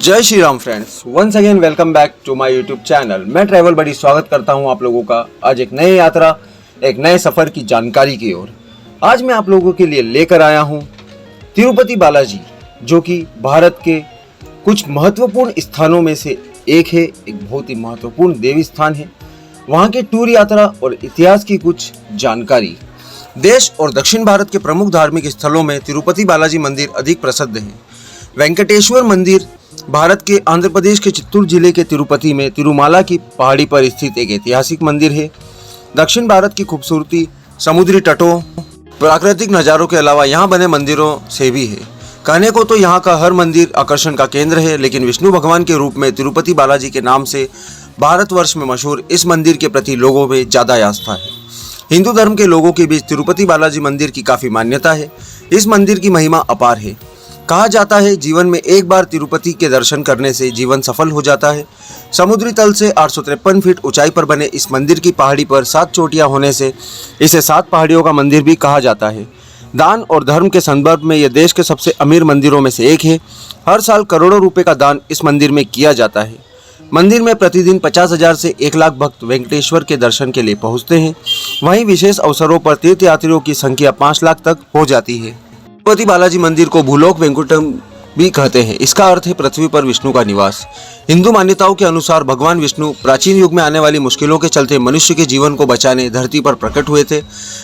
जय Shri Ram friends, once again welcome back to my YouTube channel. मैं travel बड़ी स्वागत करता हूं आप लोगों का आज एक नई यात्रा, एक नए सफ़र की जानकारी की ओर। आज मैं आप लोगों के लिए लेकर आया हूं तिरुपति बालाजी, जो कि भारत के कुछ महत्वपूर्ण स्थानों में से एक है। एक बहुत ही महत्वपूर्ण देवी स्थान है। वहाँ के टूर यात्रा और इतिहास की कुछ जानकारी। देश और दक्षिण भारत के प्रमुख धार्मिक स्थलों में तिरुपति बालाजी मंदिर अधिक प्रसिद्ध है। वेंकटेश्वर मंदिर भारत के आंध्र प्रदेश के चित्तूर जिले के तिरुपति में तिरुमाला की पहाड़ी पर स्थित एक ऐतिहासिक मंदिर है। दक्षिण भारत की खूबसूरती, समुद्री तटों, प्राकृतिक नज़ारों के अलावा यहाँ बने मंदिरों से भी है। कहने को तो यहाँ का हर मंदिर आकर्षण का केंद्र है, लेकिन विष्णु भगवान के रूप में तिरुपति बालाजी के नाम से भारतवर्ष में मशहूर इस मंदिर के प्रति लोगों में ज़्यादा आस्था है। हिंदू धर्म के लोगों के बीच तिरुपति बालाजी मंदिर की काफ़ी मान्यता है। इस मंदिर की महिमा अपार है। कहा जाता है जीवन में एक बार तिरुपति के दर्शन करने से जीवन सफल हो जाता है। समुद्री तल से 853 फीट ऊंचाई पर बने इस मंदिर की पहाड़ी पर 7 चोटियां होने से इसे 7 पहाड़ियों का मंदिर भी कहा जाता है। दान और धर्म के संदर्भ में यह देश के सबसे अमीर मंदिरों में से एक है। हर साल करोड़ों रुपए का दान इस मंदिर में किया जाता है। मंदिर में प्रतिदिन 50,000 से 1 लाख भक्त वेंकटेश्वर के दर्शन के लिए पहुँचते हैं। वहीं विशेष अवसरों पर तीर्थयात्रियों की संख्या 5 लाख तक हो जाती है। तिरुपति बालाजी मंदिर को भूलोक वैकुंठम भी कहते हैं। इसका अर्थ है पृथ्वी पर विष्णु का निवास। हिंदू मान्यताओं के अनुसार भगवान विष्णु प्राचीन युग में आने वाली मुश्किलों के चलते मनुष्य के जीवन को बचाने धरती पर प्रकट हुए थे।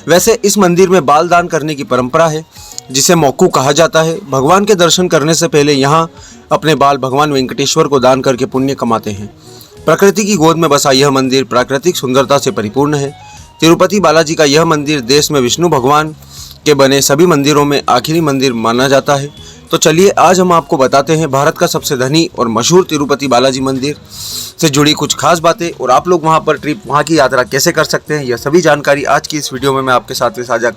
वैसे इस मंदिर में बाल दान करने की परंपरा है, जिसे मोक्कू कहा जाता है। भगवान के दर्शन करने से पहले यहाँ अपने बाल भगवान वेंकटेश्वर को दान करके पुण्य कमाते हैं। प्रकृति की गोद में बसा यह मंदिर प्राकृतिक सुंदरता से परिपूर्ण है। तिरुपति बालाजी का यह मंदिर देश में विष्णु भगवान के बने सभी मंदिरों में आखिरी मंदिर माना जाता है। तो चलिए आज हम आपको बताते हैं भारत का सबसे धनी और मशहूर तिरुपति बालाजी मंदिर से जुड़ी कुछ खास बातें, और आप लोग वहां पर ट्रिप, वहां की यात्रा कैसे कर सकते हैं। यह सभी जानकारी आज की इस वीडियो में मैं आपके साथ साझा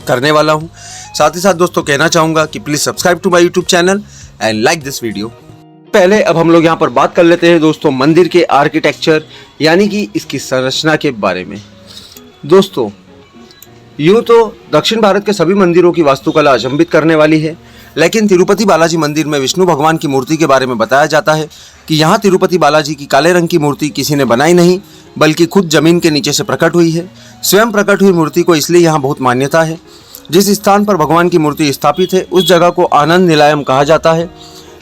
करने वाला हूं। साथ ही साथ दोस्तों कहना चाहूँगा कि please subscribe to my YouTube channel and like this video. पहले अब हम लोग यहाँ पर बात कर लेते हैं दोस्तों मंदिर के आर्किटेक्चर यानी कि इसकी संरचना के बारे में। दोस्तों यूँ तो दक्षिण भारत के सभी मंदिरों की वास्तुकला अचंभित करने वाली है, लेकिन तिरुपति बालाजी मंदिर में विष्णु भगवान की मूर्ति के बारे में बताया जाता है कि यहाँ तिरुपति बालाजी की काले रंग की मूर्ति किसी ने बनाई नहीं, बल्कि खुद जमीन के नीचे से प्रकट हुई है। स्वयं प्रकट हुई मूर्ति को इसलिए यहाँ बहुत मान्यता है। जिस स्थान पर भगवान की मूर्ति स्थापित है उस जगह को आनंद निलयम कहा जाता है।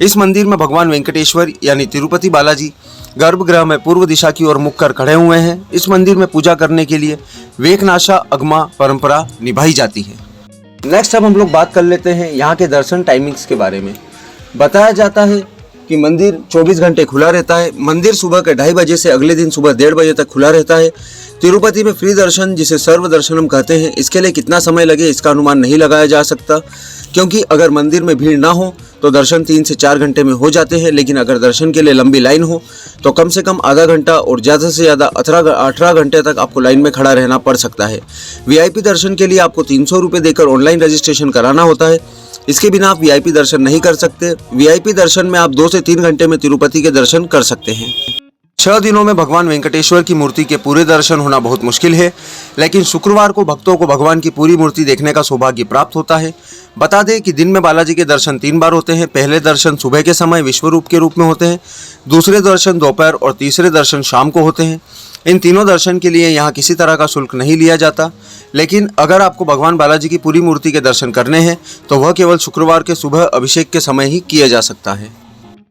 इस मंदिर में भगवान वेंकटेश्वर यानी तिरुपति बालाजी गर्भगृह में पूर्व दिशा की ओर मुख कर खड़े हुए हैं। इस मंदिर में पूजा करने के लिए वेकनाशा अगमा परंपरा निभाई जाती है। नेक्स्ट अब हम लोग बात कर लेते हैं यहाँ के दर्शन टाइमिंग्स के बारे में। बताया जाता है कि मंदिर 24 घंटे खुला रहता है। मंदिर सुबह के 2:30 बजे से अगले दिन सुबह 1:30 बजे तक खुला रहता है। तिरुपति में फ्री दर्शन, जिसे सर्व दर्शनम कहते हैं, इसके लिए कितना समय लगे इसका अनुमान नहीं लगाया जा सकता, क्योंकि अगर मंदिर में भीड़ ना हो तो दर्शन 3 से 4 घंटे में हो जाते हैं। लेकिन अगर दर्शन के लिए लंबी लाइन हो तो कम से कम आधा घंटा और ज़्यादा से ज़्यादा 18 घंटे तक आपको लाइन में खड़ा रहना पड़ सकता है। वीआईपी दर्शन के लिए आपको 300 रुपये देकर ऑनलाइन रजिस्ट्रेशन कराना होता है। इसके बिना आप वीआईपी दर्शन नहीं कर सकते। वीआईपी दर्शन में आप 2 से 3 घंटे में तिरुपति के दर्शन कर सकते हैं। 6 दिनों में भगवान वेंकटेश्वर की मूर्ति के पूरे दर्शन होना बहुत मुश्किल है, लेकिन शुक्रवार को भक्तों को भगवान की पूरी मूर्ति देखने का सौभाग्य प्राप्त होता है। बता दें कि दिन में बालाजी के दर्शन 3 बार होते हैं। पहले दर्शन सुबह के समय विश्वरूप के रूप में होते हैं, दूसरे दर्शन दोपहर और तीसरे दर्शन शाम को होते हैं। इन तीनों दर्शन के लिए यहाँ किसी तरह का शुल्क नहीं लिया जाता, लेकिन अगर आपको भगवान बालाजी की पूरी मूर्ति के दर्शन करने हैं तो वह केवल शुक्रवार के सुबह अभिषेक के समय ही किया जा सकता है।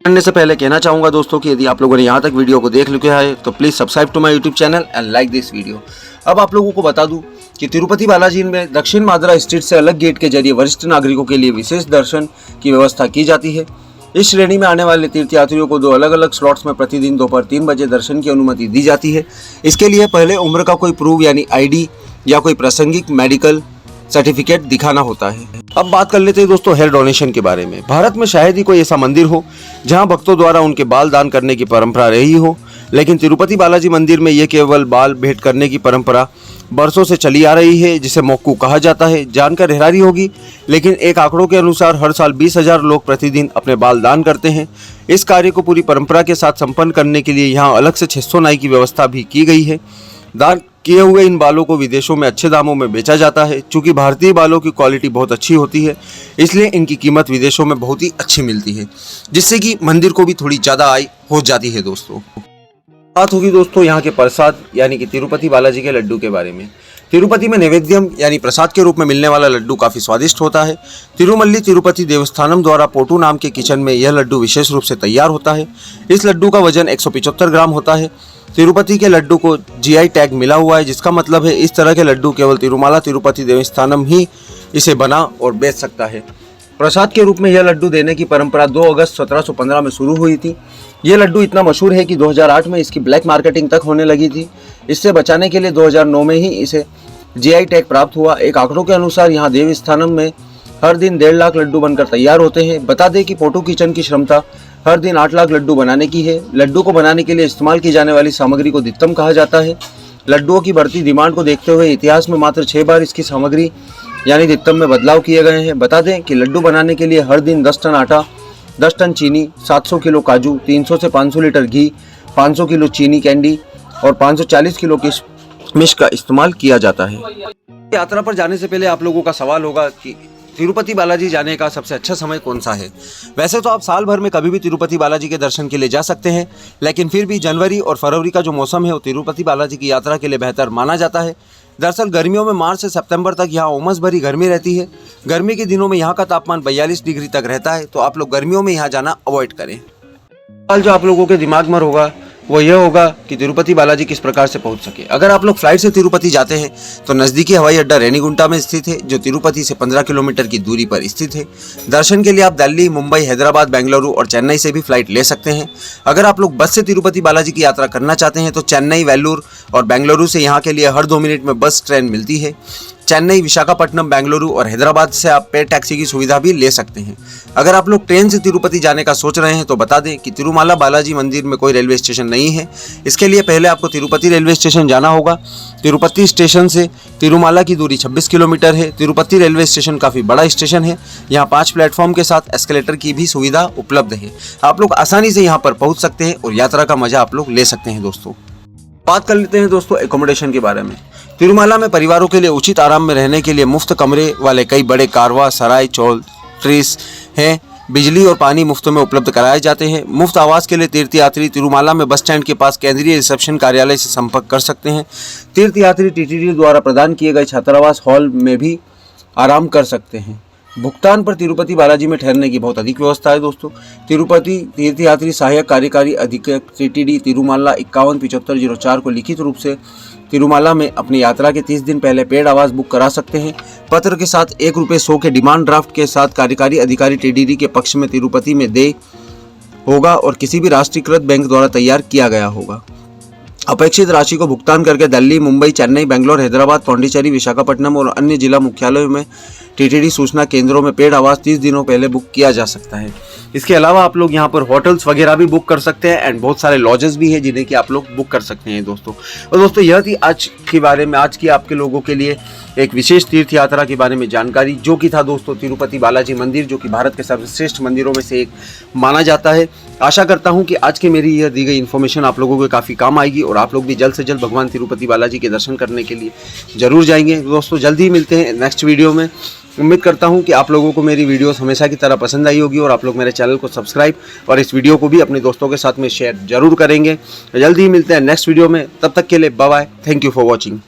करने से पहले कहना चाहूँगा दोस्तों कि यदि आप लोगों ने यहाँ तक वीडियो को देख लिया है तो please subscribe to my YouTube channel and like this video. अब आप लोगों को बता दूं कि तिरुपति बालाजी में दक्षिण माद्रा स्ट्रीट से अलग गेट के जरिए वरिष्ठ नागरिकों के लिए विशेष दर्शन की व्यवस्था की जाती है। इस श्रेणी में आने वाले तीर्थयात्रियों को 2 अलग अलग स्लॉट्स में प्रतिदिन दोपहर 3 बजे दर्शन की अनुमति दी जाती है। इसके लिए पहले उम्र का कोई प्रूफ यानी ID या कोई प्रासंगिक मेडिकल सर्टिफिकेट दिखाना होता है। अब बात कर लेते हैं दोस्तों हेयर डोनेशन के बारे में। भारत में शायद ही कोई ऐसा मंदिर हो जहां भक्तों द्वारा उनके बाल दान करने की परंपरा रही हो, लेकिन तिरुपति बालाजी मंदिर में ये केवल बाल भेंट करने की परंपरा बरसों से चली आ रही है, जिसे मोक्कू कहा जाता है। जानकर हैरानी होगी, लेकिन एक आंकड़ों के अनुसार हर साल 20,000 लोग प्रतिदिन अपने बाल दान करते हैं। इस कार्य को पूरी परंपरा के साथ संपन्न करने के लिए यहाँ अलग से 600 नाई की व्यवस्था भी की गई है। दान किए हुए इन बालों को विदेशों में अच्छे दामों में बेचा जाता है। चूँकि भारतीय बालों की क्वालिटी बहुत अच्छी होती है, इसलिए इनकी कीमत विदेशों में बहुत ही अच्छी मिलती है, जिससे कि मंदिर को भी थोड़ी ज़्यादा आय हो जाती है। दोस्तों बात होगी दोस्तों यहाँ के प्रसाद यानी कि तिरुपति बालाजी के लड्डू के बारे में। तिरुपति में नैवेद्यम यानी प्रसाद के रूप में मिलने वाला लड्डू काफ़ी स्वादिष्ट होता है। तिरुमल्ली तिरुपति देवस्थानम द्वारा पोटू नाम के किचन में यह लड्डू विशेष रूप से तैयार होता है। इस लड्डू का वजन 175 ग्राम होता है। तिरुपति के लड्डू को जीआई टैग मिला हुआ है, जिसका मतलब है इस तरह के लड्डू केवल तिरुमाला तिरुपति देवस्थानम ही इसे बना और बेच सकता है। प्रसाद के रूप में यह लड्डू देने की परंपरा 2 अगस्त 1715 में शुरू हुई थी। यह लड्डू इतना मशहूर है कि 2008 में इसकी ब्लैक मार्केटिंग तक होने लगी थी। इससे बचाने के लिए 2009 में ही इसे जीआई टैग प्राप्त हुआ। एक आंकड़ों के अनुसार यहाँ देवस्थानम में हर दिन 1.5 लाख लड्डू बनकर तैयार होते हैं। बता दें कि पोटू किचन की क्षमता हर दिन 8 लाख लड्डू बनाने की है। लड्डू को बनाने के लिए इस्तेमाल की जाने वाली सामग्री को दित्तम कहा जाता है। लड्डुओं की बढ़ती डिमांड को देखते हुए इतिहास में मात्र 6 बार इसकी सामग्री यानी दित्तम में बदलाव किए गए हैं। बता दें कि लड्डू बनाने के लिए हर दिन 10 टन आटा, 10 टन चीनी, 700 किलो काजू, 300 से 500 लीटर घी, 500 किलो चीनी कैंडी और 540 किलो किशमिश का इस्तेमाल किया जाता है। यात्रा पर जाने से पहले आप लोगों का सवाल होगा कि तिरुपति बालाजी जाने का सबसे अच्छा समय कौन सा है। वैसे तो आप साल भर में कभी भी तिरुपति बालाजी के दर्शन के लिए जा सकते हैं, लेकिन फिर भी जनवरी और फरवरी का जो मौसम है वो तिरुपति बालाजी की यात्रा के लिए बेहतर माना जाता है। दरअसल गर्मियों में मार्च से सितंबर तक यहाँ उमस भरी गर्मी रहती है। गर्मी के दिनों में यहाँ का तापमान 42 डिग्री तक रहता है, तो आप लोग गर्मियों में यहाँ जाना अवॉइड करें। सवाल जो आप लोगों के दिमाग में होगा वो यह होगा कि तिरुपति बालाजी किस प्रकार से पहुंच सके। अगर आप लोग फ्लाइट से तिरुपति जाते हैं तो नज़दीकी हवाई अड्डा रेनीगुंटा में स्थित है, जो तिरुपति से 15 किलोमीटर की दूरी पर स्थित है। दर्शन के लिए आप दिल्ली, मुंबई, हैदराबाद, बेंगलुरु और चेन्नई से भी फ्लाइट ले सकते हैं। अगर आप लोग बस से तिरुपति बालाजी की यात्रा करना चाहते हैं तो चेन्नई, वेल्लूर और बेंगलुरु से यहाँ के लिए हर 2 मिनट में बस ट्रेन मिलती है। चेन्नई, विशाखापट्टनम, बेंगलुरु और हैदराबाद से आप पेड टैक्सी की सुविधा भी ले सकते हैं। अगर आप लोग ट्रेन से तिरुपति जाने का सोच रहे हैं तो बता दें कि तिरुमाला बालाजी मंदिर में कोई रेलवे स्टेशन नहीं है। इसके लिए पहले आपको तिरुपति रेलवे स्टेशन जाना होगा। तिरुपति स्टेशन से तिरुमाला की दूरी 26 किलोमीटर है। तिरुपति रेलवे स्टेशन काफ़ी बड़ा स्टेशन है। यहाँ 5 प्लेटफॉर्म के साथ एस्केलेटर की भी सुविधा उपलब्ध है। आप लोग आसानी से यहाँ पर पहुँच सकते हैं और यात्रा का मजा आप लोग ले सकते हैं। दोस्तों बात कर लेते हैं दोस्तों एकोमोडेशन के बारे में। तिरुमाला में परिवारों के लिए उचित आराम में रहने के लिए मुफ्त कमरे वाले कई बड़े कारवा, सराय, चौल्ट्रीज हैं। बिजली और पानी मुफ्त में उपलब्ध कराए जाते हैं। मुफ्त आवास के लिए तीर्थयात्री तिरुमाला में बस स्टैंड के पास केंद्रीय रिसेप्शन कार्यालय से संपर्क कर सकते हैं। तीर्थयात्री टीटीडी द्वारा प्रदान किए गए छात्रावास हॉल में भी आराम कर सकते हैं। भुगतान पर तिरुपति बालाजी में ठहरने की बहुत अधिक व्यवस्था है। दोस्तों तिरुपति तीर्थयात्री सहायक कार्यकारी अधिकारी टीटीडी तिरुमाला 517504 को लिखित रूप से तिरुमाला में अपनी यात्रा के 30 दिन पहले पेड आवास बुक करा सकते हैं। पत्र के साथ ₹1 के डिमांड ड्राफ्ट के साथ कार्यकारी अधिकारी टीटीडी के पक्ष में तिरुपति में दे होगा और किसी भी राष्ट्रीयकृत बैंक द्वारा तैयार किया गया होगा। अपेक्षित राशि को भुगतान करके दिल्ली, मुंबई, चेन्नई, बेंगलोर, हैदराबाद, पौंडीचेरी, विशाखापट्टनम और अन्य जिला मुख्यालयों में टीटीडी सूचना केंद्रों में पेड आवास 30 दिनों पहले बुक किया जा सकता है। इसके अलावा आप लोग यहाँ पर होटल्स वगैरह भी बुक कर सकते हैं एंड बहुत सारे लॉजेस भी हैं जिन्हें कि आप लोग बुक कर सकते हैं। दोस्तों और दोस्तों यह थी आज के बारे में, आज की आपके लोगों के लिए एक विशेष तीर्थ यात्रा के बारे में जानकारी, जो कि था दोस्तों तिरुपति बालाजी मंदिर, जो कि भारत के सर्वश्रेष्ठ मंदिरों में से एक माना जाता है। आशा करता हूं कि आज की मेरी यह दी गई इन्फॉर्मेशन आप लोगों को काफ़ी काम आएगी और आप लोग भी जल्द से जल्द भगवान तिरुपति बालाजी के दर्शन करने के लिए जरूर जाएंगे। दोस्तों जल्द ही मिलते हैं नेक्स्ट वीडियो में। उम्मीद करता हूं कि आप लोगों को मेरी वीडियोस हमेशा की तरह पसंद आई होगी और आप लोग मेरे चैनल को सब्सक्राइब और इस वीडियो को भी अपने दोस्तों के साथ में शेयर जरूर करेंगे। जल्द ही मिलते हैं नेक्स्ट वीडियो में, तब तक के लिए bye bye. Thank you for watching.